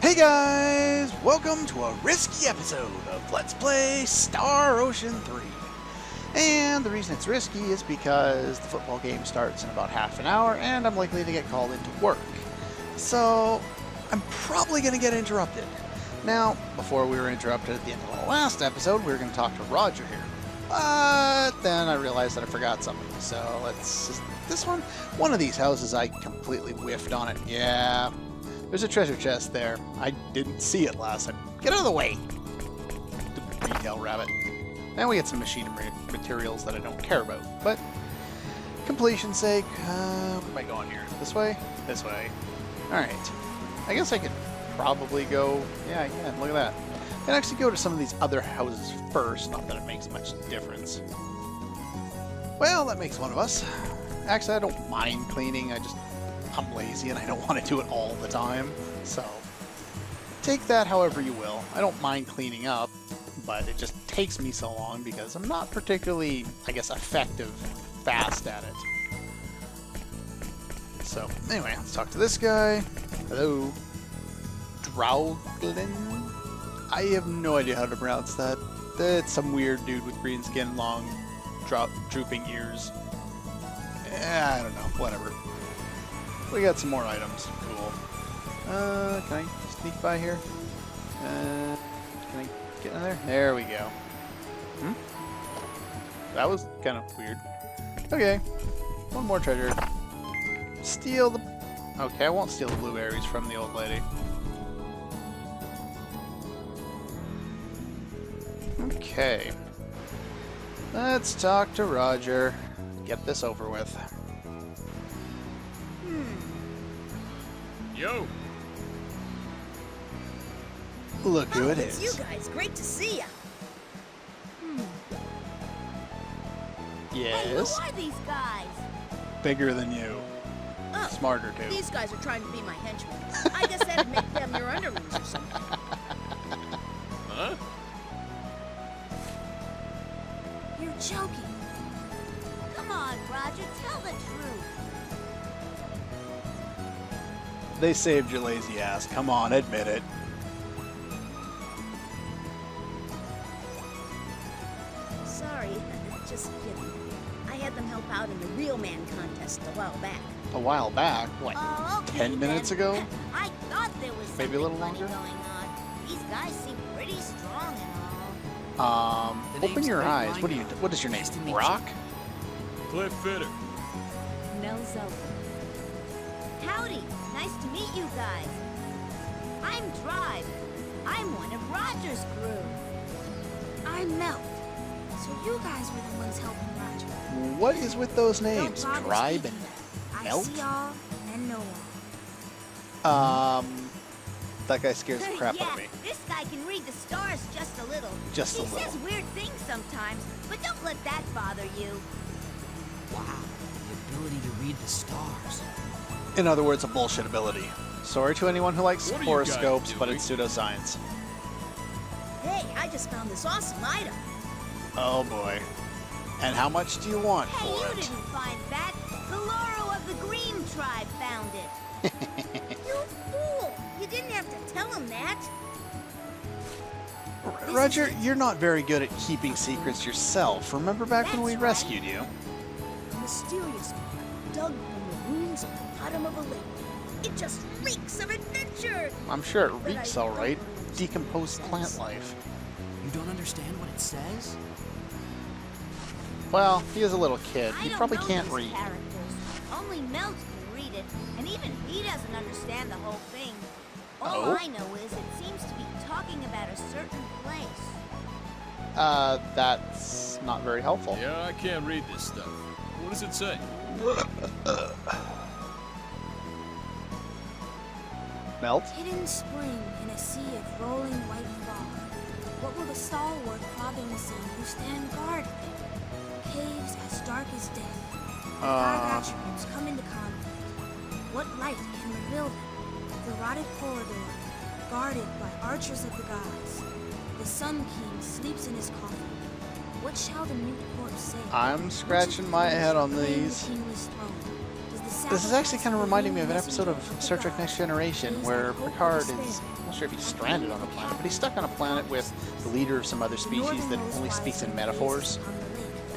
Hey guys! Welcome to a risky episode of Let's Play Star Ocean 3. And the reason it's risky is because the football game starts in about half an hour and I'm likely to get called into work. So I'm probably going to get interrupted. Now, before we were interrupted at the end of the last episode, we were going to talk to Roger here. But then I realized that I forgot something. So let's... This one? One of these houses I completely whiffed on it. Yeah. There's a treasure chest there. I didn't see it last time. Get out of the way! The retail rabbit. And we get some machinery materials that I don't care about. But, completion's sake, where am I going here? This way? This way. Alright. I guess I could probably go... Yeah, I can. Look at that. I can actually go to some of these other houses first. Not that it makes much difference. Well, that makes one of us. Actually, I don't mind cleaning. I'm lazy and I don't want to do it all the time, so take that however you will. I don't mind cleaning up, but it just takes me so long because I'm not particularly, I guess, fast at it. So, anyway, let's talk to this guy. Hello. Drowglin? I have no idea how to pronounce that. That's some weird dude with green skin, long, drooping ears. I don't know, whatever. We got some more items. Cool. Can I sneak by here? Can I get in there? There we go. That was kind of weird. Okay. One more treasure. Steal the... Okay, I won't steal the blueberries from the old lady. Okay. Let's talk to Roger. Get this over with. Yo! Look who it it's is. You guys, great to see ya. Yes. Hey, who are these guys? Bigger than you. Oh, Smarter too. these guys are trying to be my henchmen. I guess that'd make them your underlings or something. Huh? You're joking. Come on, Roger, tell the truth. They saved your lazy ass. Come on, admit it. Sorry, just kidding. I had them help out in the Real Man contest a while back. A while back? What, Oh, okay, 10 minutes then. ago? I thought there was Maybe a little something longer? funny going on. These guys seem pretty strong and all. Open your eyes. What is your name? Brock? Cliff Fitter. Moselle. Howdy. Nice to meet you guys. I'm Drive. I'm one of Roger's crew. I'm Melt. So you guys were the ones helping Roger. What is with those names? Don't bother Tribe speaking. and I Melt? see all and know all. That guy scares the crap Yeah, out of me. this guy can read the stars just a little. Just a He says little. weird things sometimes, but don't let that bother you. Wow, the ability to read the stars. In other words, a bullshit ability. Sorry to anyone who likes What are you guys horoscopes, but doing? it's pseudoscience. Hey, I just found this awesome item. Oh boy. And how much do you want Hey, for you it? didn't find that. The Loro of the Green Tribe found it. You fool! You didn't have to tell him that. Roger, you're not very good at keeping secrets yourself. Remember back when we That's right. rescued you? A mysterious book dug from the ruins at the bottom of a lake. It just reeks of adventure. I'm sure it But I reeks alright. don't understand Decomposed what it plant says. life. You don't understand what it says? Well, he is a little kid. I He don't probably know can't these read. characters. Only Melt can read it, and even he doesn't understand the whole thing. All Oh? I know is it seems to be talking about a certain place. That's not very helpful. Yeah, I can't read this stuff. What does it say? Melt? Hidden spring in a sea of rolling white fog. What will the stalwart fatherless son who stand guard think? Caves as dark as death. Dark attributes come into conflict. What light can reveal them? The rotted corridor, guarded by archers of the gods. The Sun King sleeps in his coffin. What shall the mute corpse say? I'm scratching my head on these. The kingless throne. Does the This is actually kind of sacrifice reminding me of an messenger episode of the Star Trek gods. Next Generation He is where the hope of Picard is, despair. I'm not sure if he's stranded on a planet, but he's stuck on a planet with the leader of some other species that only speaks in metaphors,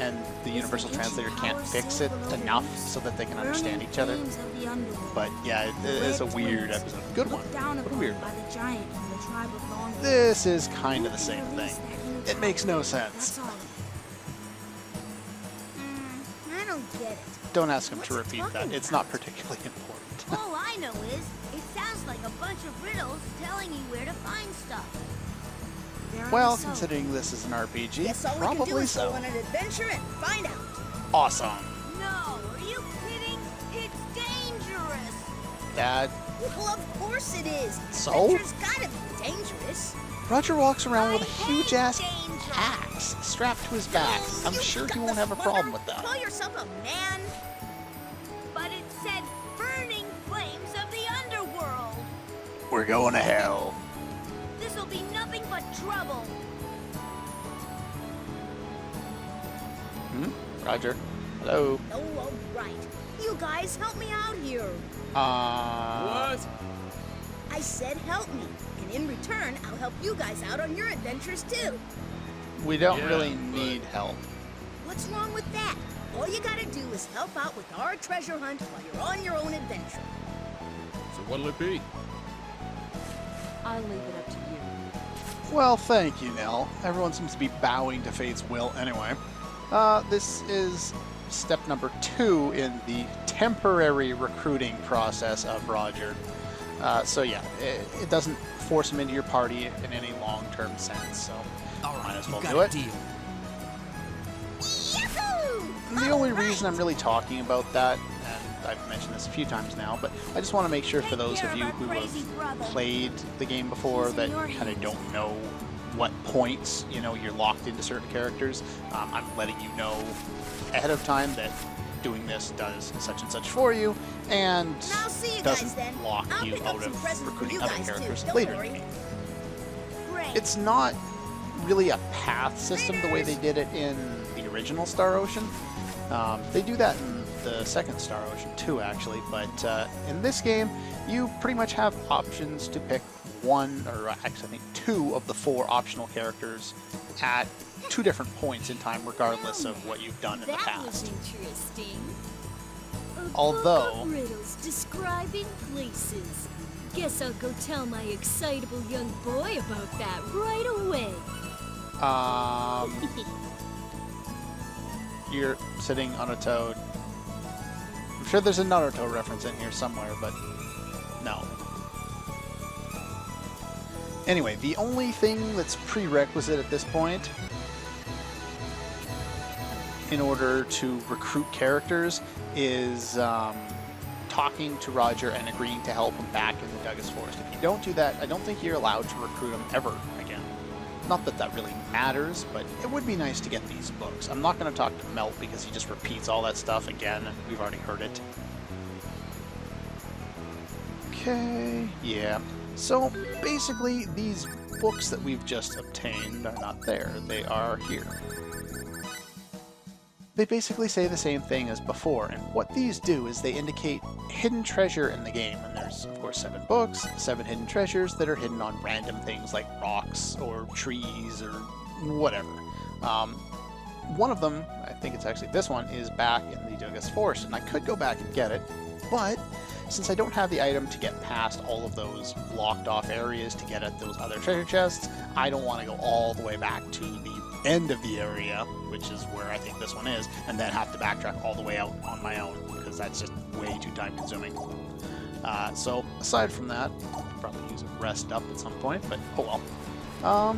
and the universal translator can't fix it enough so that they can understand each other. But yeah, it is a weird episode. Good one, but a weird one. This is kind of the same thing. It makes no sense. I don't get it. Don't ask him to What's he repeat that. talking It's not particularly important. All I know is, it sounds like a bunch of riddles telling you where to find stuff. Well, considering this is an RPG, Guess all we can do probably is go so. on an adventure and find out. Awesome. No, are you kidding? It's dangerous. Dad, Well, of course it is. So? Adventure's gotta be dangerous. Roger walks around with a I hate huge-ass danger. axe strapped to his back. I'm You sure he got won't the have a thunder. problem with that. Call yourself a man? But it said burning flames of the underworld. We're going to hell. This'll be nothing but trouble. Roger. Hello. Oh, all right. You guys help me out here. What? I said help me. And in return, I'll help you guys out on your adventures too. We don't Yeah, really but- need help. What's wrong with that? All you gotta do is help out with our treasure hunt while you're on your own adventure. So what'll it be? I'll leave it up to you. Well, thank you, Nell. Everyone seems to be bowing to fate's will anyway. This is step number 2 in the temporary recruiting process of Roger. So yeah, it doesn't force him into your party in any long-term sense, so All might right, as you've well got do a it. deal. Yahoo! The only reason I'm really talking about that, and I've mentioned this a few times now, but I just want to make sure for those of you who have played the game before that kind of don't know what points, you know, you're locked into certain characters, I'm letting you know ahead of time that doing this does such and such for you, and I'll see you guys doesn't then. lock I'll you pick up out some of presents for recruiting you other guys, too. characters Don't later in the worry. game. Great. It's not really a path system the way they did it in the original Star Ocean. They do that in the second Star Ocean too, actually, but in this game, you pretty much have options to pick one, or actually I think 2 of the 4 optional characters at 2 different points in time, regardless of what you've done in the That was past. interesting. A Although- book of riddles describing places. Guess I'll go tell my excitable young boy about that right away. You're sitting on a toad. I'm sure there's a Naruto reference in here somewhere, but no. Anyway, the only thing that's prerequisite at this point in order to recruit characters is talking to Roger and agreeing to help him back in the Douglas Forest. If you don't do that, I don't think you're allowed to recruit him ever again. Not that that really matters, but it would be nice to get these books. I'm not going to talk to Melt because he just repeats all that stuff again, and we've already heard it. Okay, yeah. So basically, these books that we've just obtained are not there. They are here. They basically say the same thing as before, and what these do is they indicate hidden treasure in the game. And there's, of course, 7 books, 7 hidden treasures that are hidden on random things like rocks or trees or whatever. One of them, I think it's actually this one, is back in the Douglas Forest, and I could go back and get it, but since I don't have the item to get past all of those blocked off areas to get at those other treasure chests, I don't want to go all the way back to the end of the area, which is where I think this one is, and then have to backtrack all the way out on my own, because that's just way too time consuming. So aside from that, I'll probably use a rest up at some point, but oh well.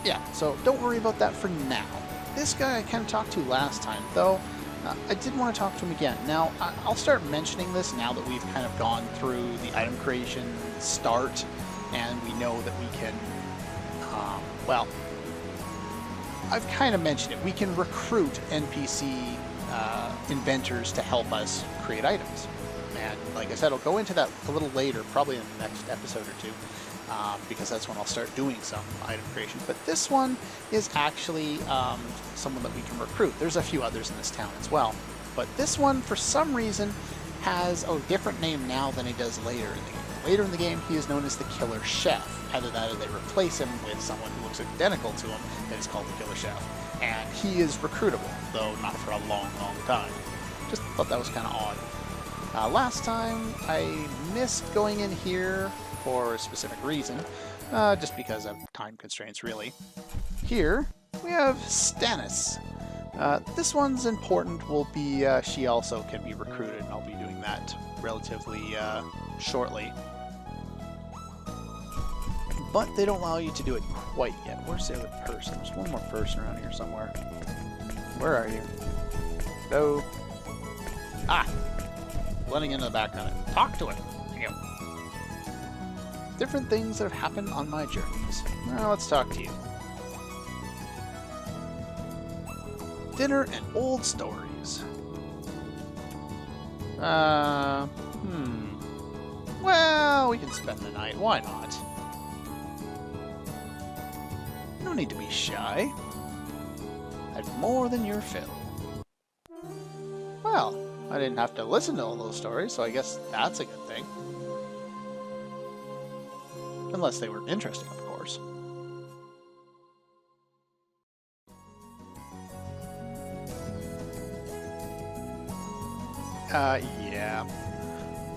Yeah, so don't worry about that for now. This guy I kind of talked to last time, though. I did want to talk to him again. Now, I'll start mentioning this now that we've kind of gone through the item creation start, and we know that we can, well, I've kind of mentioned it. We can recruit NPC inventors to help us create items. And like I said, I'll go into that a little later, probably in the next episode or two, because that's when I'll start doing some item creation. But this one is actually someone that we can recruit. There's a few others in this town as well. But this one, for some reason, has a different name now than he does later in the game. Later in the game, he is known as the Killer Chef. Either that or they replace him with someone who looks identical to him that is called the Killer Chef. And he is recruitable, though not for a long, long time. Just thought that was kind of odd. Last time, I missed going in here for a specific reason, just because of time constraints, really. Here, we have Stannis. This one's important will be, she also can be recruited, and I'll be doing that relatively shortly. But they don't allow you to do it quite yet. Where's the other person? There's one more person around here somewhere. Where are you? Hello? Ah! Blending into the background. Talk to it! There you go. Different things that have happened on my journeys. Well, let's talk to you. Dinner and old stories. Well, we can spend the night. Why not? No need to be shy. I've more than your fill. Well, I didn't have to listen to all those stories, so I guess that's a good thing. Unless they were interesting, of course. Yeah.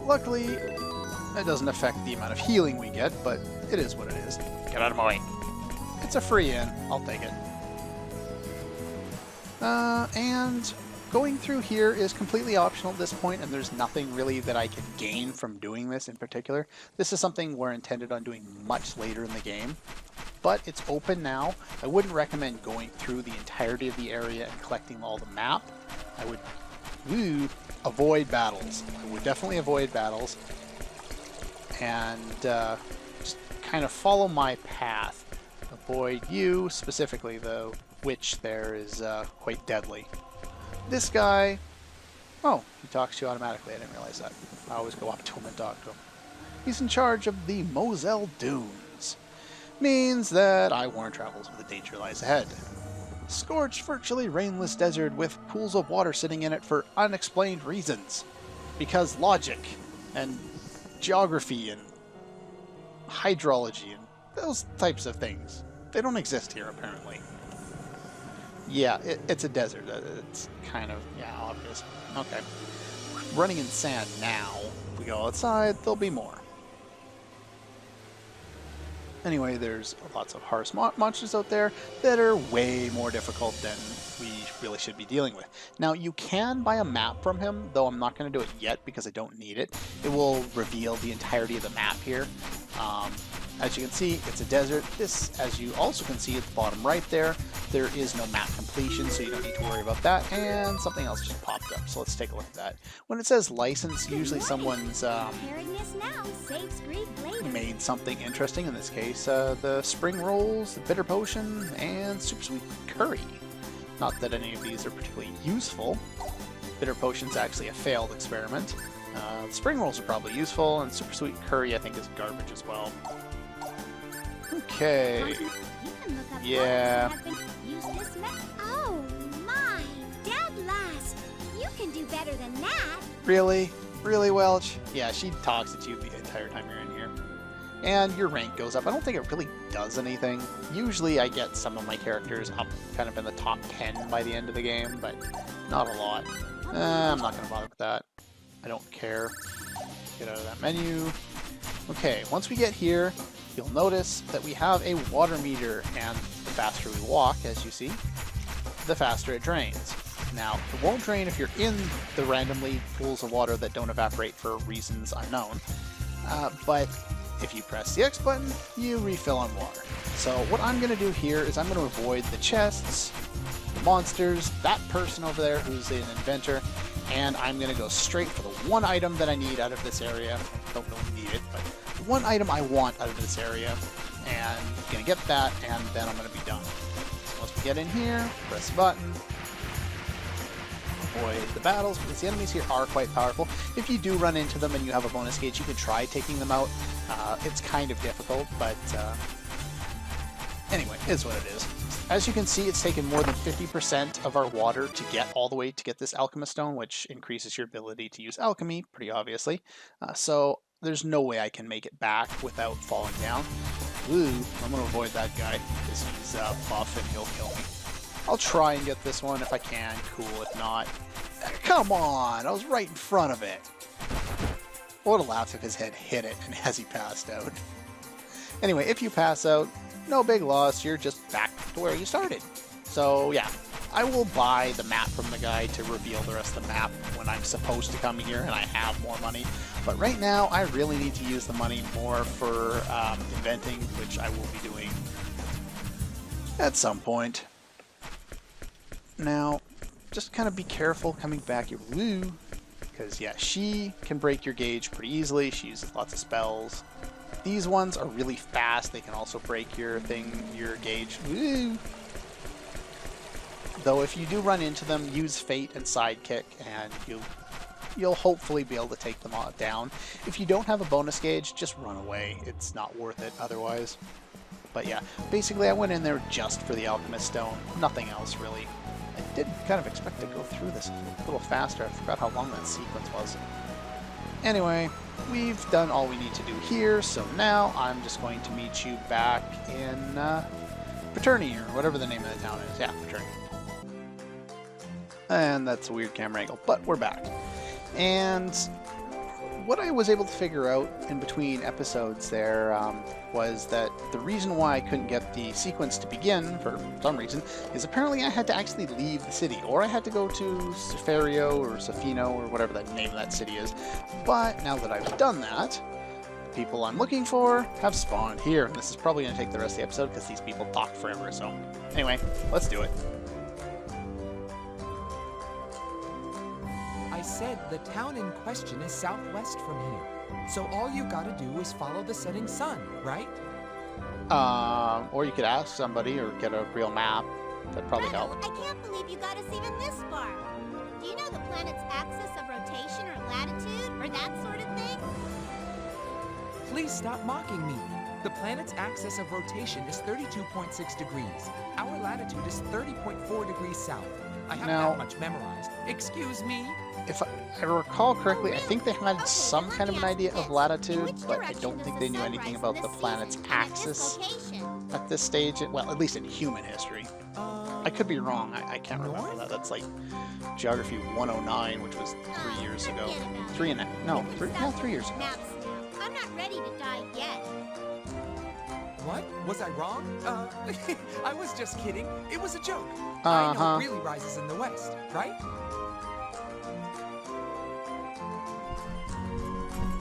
Luckily, it doesn't affect the amount of healing we get, but it is what it is. Get out of my way. It's a free in. I'll take it. And going through here is completely optional at this point, and there's nothing really that I can gain from doing this in particular. This is something we're intended on doing much later in the game, but it's open now. I wouldn't recommend going through the entirety of the area and collecting all the map. I would avoid battles. I would definitely avoid battles, and just kind of follow my path. Avoid you, specifically the witch there is quite deadly. This guy, oh, he talks to you automatically. I didn't realize that. I always go up to him and talk to him. He's in charge of the Moselle Dunes. Means that I warn travelers where the danger lies ahead. Scorched, virtually rainless desert with pools of water sitting in it for unexplained reasons. Because logic, and geography, and hydrology, and those types of things. They don't exist here, apparently. Yeah, it's a desert. It's kind of, yeah, obvious. Okay. Running in sand now. If we go outside, there'll be more. Anyway, there's lots of harsh monsters out there that are way more difficult than we really should be dealing with. Now, you can buy a map from him, though I'm not going to do it yet because I don't need it. It will reveal the entirety of the map here. As you can see, it's a desert. This, as you also can see at the bottom right there is no map completion, so you don't need to worry about that. And something else just popped up, so let's take a look at that. When it says license, usually someone's made something interesting. In this case, the spring rolls, the bitter potion, and super sweet curry. Not that any of these are particularly useful. Bitter potion's actually a failed experiment. The spring rolls are probably useful, and super sweet curry I think is garbage as well. Okay. Yeah. Oh my, Dead Last! You can do better than that. Really? Really, Welch? Yeah, she talks at you the entire time you're in here. And your rank goes up. I don't think it really does anything. Usually I get some of my characters up kind of in the top 10 by the end of the game, but not a lot. I'm not going to bother with that. I don't care. Get out of that menu. Okay, once we get here, you'll notice that we have a water meter, and the faster we walk, as you see, the faster it drains. Now, it won't drain if you're in the randomly pools of water that don't evaporate for reasons unknown, but if you press the X button, you refill on water. So what I'm going to do here is I'm going to avoid the chests, the monsters, that person over there who's an inventor, and I'm going to go straight for the one item that I need out of this area. I don't really need it, but one item I want out of this area, and I'm going to get that, and then I'm going to be done. So once we get in here, press the button, avoid the battles, because the enemies here are quite powerful. If you do run into them and you have a bonus gauge, you can try taking them out. It's kind of difficult, but anyway, it's what it is. as you can see, it's taken more than 50% of our water to get all the way to get this alchemist stone, which increases your ability to use alchemy, pretty obviously. So there's no way I can make it back without falling down. Ooh, I'm going to avoid that guy because he's buff and he'll kill me. I'll try and get this one if I can. Cool, if not... Come on! I was right in front of it! I would have laughed if his head hit it and as he passed out. Anyway, if you pass out, no big loss, you're just back to where you started. So yeah, I will buy the map from the guy to reveal the rest of the map when I'm supposed to come here and I have more money. But right now, I really need to use the money more for inventing, which I will be doing at some point. Now, just kind of be careful coming back here. Woo! Because yeah, she can break your gauge pretty easily. She uses lots of spells. These ones are really fast. They can also break your gauge. Woo! Though if you do run into them, use Fate and Sidekick, and you'll hopefully be able to take them all down. If you don't have a bonus gauge, just run away. It's not worth it otherwise. But yeah, basically I went in there just for the Alchemist Stone. Nothing else really. I did kind of expect to go through this a little faster. I forgot how long that sequence was. Anyway, we've done all we need to do here, so now I'm just going to meet you back in Paterni, or whatever the name of the town is. Yeah, Paterni. And that's a weird camera angle, but we're back. And what I was able to figure out in between episodes there was that the reason why I couldn't get the sequence to begin, for some reason, is apparently I had to actually leave the city, or I had to go to Cefario or Safino, or whatever the name of that city is. But now that I've done that, the people I'm looking for have spawned here. And this is probably going to take the rest of the episode because these people talk forever, so anyway, let's do it. I said the town in question is southwest from here. So all you gotta do is follow the setting sun, right? Or you could ask somebody or get a real map. That'd probably help. I can't believe you got us even this far. Do you know the planet's axis of rotation or latitude or that sort of thing? Please stop mocking me. The planet's axis of rotation is 32.6 degrees. Our latitude is 30.4 degrees south. I have Now, that much memorized. Excuse me? If I recall correctly, I think they had some kind of an idea of latitude, but I don't think they knew anything about the planet's axis at this stage. Well, at least in human history. I could be wrong. I can't remember that. That's like Geography 109, which was 3 years ago. 3 years ago. Maps now. I'm not ready to die yet. What? Was I wrong? I was just kidding. It was a joke. I know it really rises in the west, right?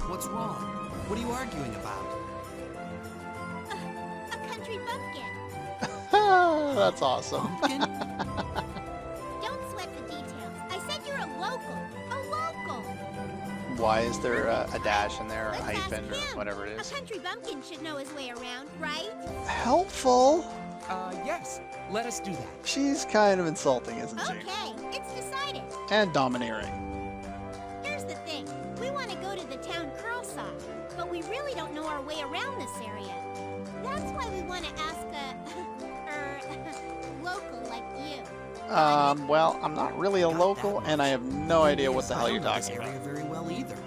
What's wrong? What are you arguing about? A country bumpkin. That's awesome. Pumpkin? Don't sweat the details. I said you're a local. A local. Why is there a dash in there, or a Let's hyphen, ask or him. whatever it is? A country bumpkin should know his way around, right? Helpful? Yes. Let us do that. She's kind of insulting, isn't she? Okay, it's decided. And domineering. Here's the thing. We want to go to the town Curlsaw, but we really don't know our way around this area. That's why we want to ask a local like you. Well, I'm not really a local, and I have no idea what the hell you're talking I don't know about. this area very well either.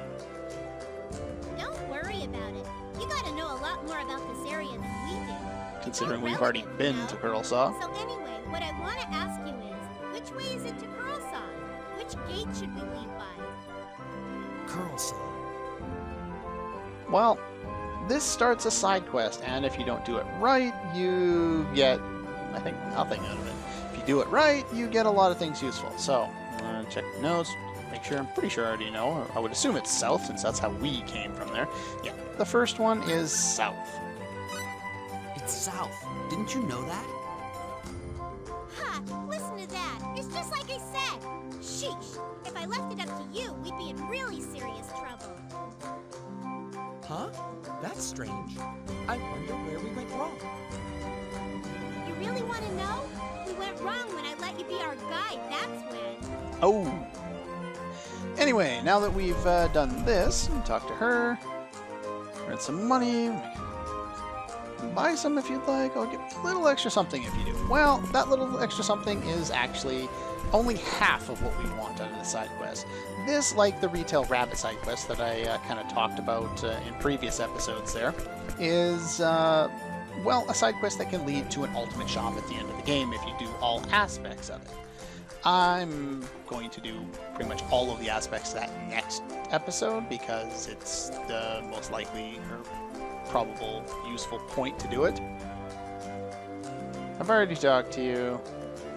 Don't worry about it. You got to know a lot more about this area than we do. Considering we've already been to Curlsaw. So anyway, what I want to ask you is, which way is it to Curlsaw? Which gate should we leave by? Curlsaw. Well, this starts a side quest, and if you don't do it right, you get, I think, nothing out of it. If you do it right, you get a lot of things useful. So, check the notes, make sure, I'm pretty sure I already know, or I would assume it's south, since that's how we came from there. Yeah, the first one is south. It's south. Didn't you know that? Ha! Listen to that. It's just like I said. Sheesh. If I left it up to you, we'd be in really serious trouble. Huh? That's strange. I wonder where we went wrong. You really want to know? We went wrong when I let you be our guide, that's when. Oh! Anyway, now that we've done this, talk to her, earn some money, buy some if you'd like. I'll give a little extra something if you do. Well, that little extra something is actually only half of what we want out of the side quest. This, like the retail rabbit side quest that I kind of talked about in previous episodes there, is, well, a side quest that can lead to an ultimate shop at the end of the game if you do all aspects of it. I'm going to do pretty much all of the aspects of that next episode because it's the most likely or probable useful point to do it. I've already talked to you.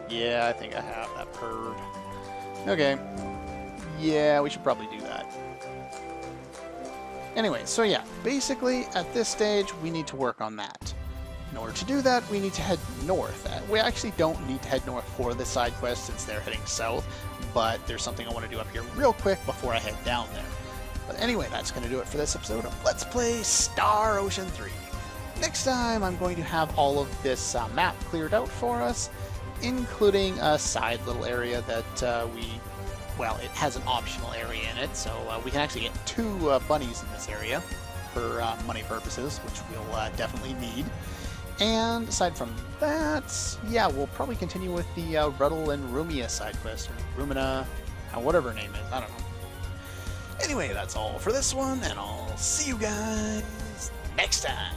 Yeah, I think I have that perv. Okay. Yeah, we should probably do that. Anyway, so yeah, basically at this stage we need to work on that. In order to do that, we need to head north. We actually don't need to head north for this side quest since they're heading south, but there's something I want to do up here real quick before I head down there. But anyway, that's going to do it for this episode of Let's Play Star Ocean 3. Next time, I'm going to have all of this map cleared out for us, including a side little area that well, it has an optional area in it, so we can actually get 2 bunnies in this area for money purposes, which we'll definitely need. And aside from that, yeah, we'll probably continue with the Ruddle and Rumia side quest, or Rumina, whatever her name is, I don't know. Anyway, that's all for this one, and I'll see you guys next time.